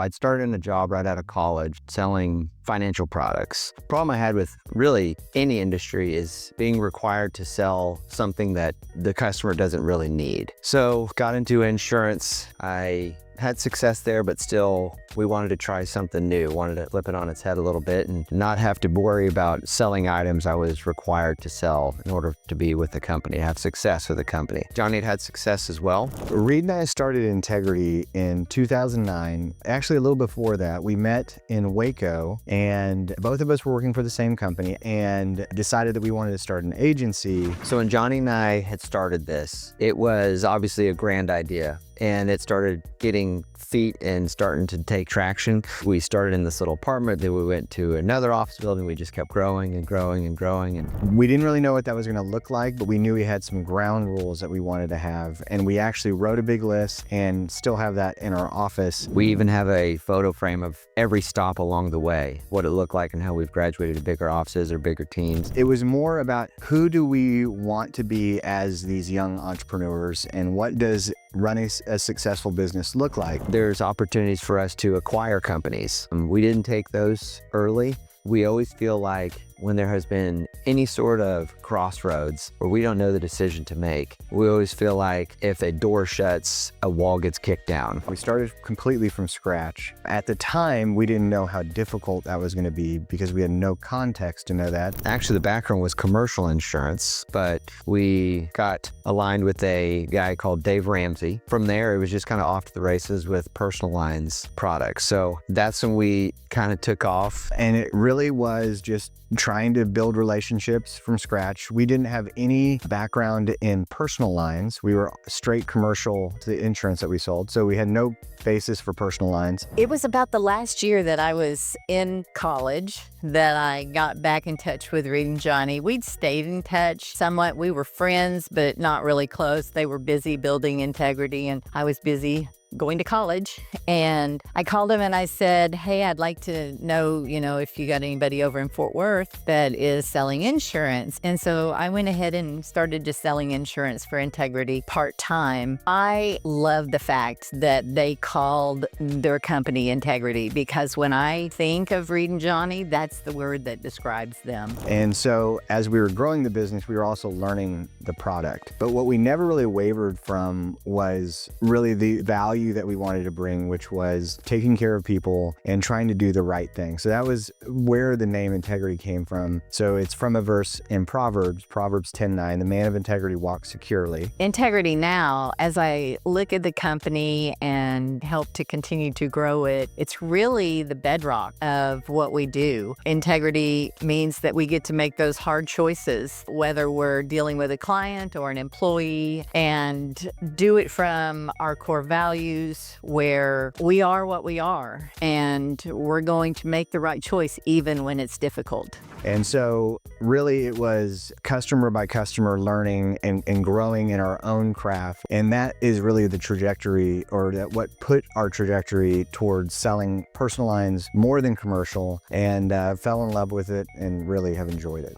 I'd started in a job right out of college selling financial products. The problem I had with really any industry is being required to sell something that the customer doesn't really need. So got into insurance. I had success there, but still we wanted to try something new, wanted to flip it on its head a little bit and not have to worry about selling items I was required to sell in order to be with the company, have success with the company. Johnny had had success as well. Reid and I started Integrity in 2009. Actually, a little before that, we met in Waco and both of us were working for the same company and decided that we wanted to start an agency. So when Johnny and I had started this, it was obviously a grand idea. And it started getting feet and starting to take traction. We started in this little apartment, then we went to another office building. We just kept growing and growing and growing. And we didn't really know what that was gonna look like, but we knew we had some ground rules that we wanted to have. And we actually wrote a big list and still have that in our office. We even have a photo frame of every stop along the way, what it looked like and how we've graduated to bigger offices or bigger teams. It was more about who do we want to be as these young entrepreneurs and what does running a successful business look like? There's opportunities for us to acquire companies. We didn't take those early. We always feel like when there has been any sort of crossroads where we don't know the decision to make, we always feel like if a door shuts, a wall gets kicked down. We started completely from scratch. At the time, we didn't know how difficult that was gonna be because we had no context to know that. Actually, the background was commercial insurance, but we got aligned with a guy called Dave Ramsey. From there, it was just kind of off to the races with personal lines products. So that's when we kind of took off. And it really was just trying to build relationships from scratch. We didn't have any background in personal lines. We were straight commercial to the insurance that we sold. So we had no basis for personal lines. It was about the last year that I was in college that I got back in touch with Reid and Johnny. We'd stayed in touch somewhat. We were friends, but not really close. They were busy building Integrity and I was busy going to college. And I called him and I said, hey, I'd like to know, if you got anybody over in Fort Worth that is selling insurance. And so I went ahead and started just selling insurance for Integrity part-time. I love the fact that they called their company Integrity because when I think of Reid and Johnny, that's the word that describes them. And so as we were growing the business, we were also learning the product. But what we never really wavered from was really the value that we wanted to bring, which was taking care of people and trying to do the right thing. So that was where the name Integrity came from. So it's from a verse in Proverbs 10:9, the man of integrity walks securely. Integrity now, as I look at the company and help to continue to grow it, it's really the bedrock of what we do. Integrity means that we get to make those hard choices, whether we're dealing with a client or an employee, and do it from our core values where we are what we are and we're going to make the right choice even when it's difficult. And so really it was customer by customer learning and growing in our own craft. And that is really the trajectory, or that what put our trajectory towards selling personal lines more than commercial, and fell in love with it and really have enjoyed it.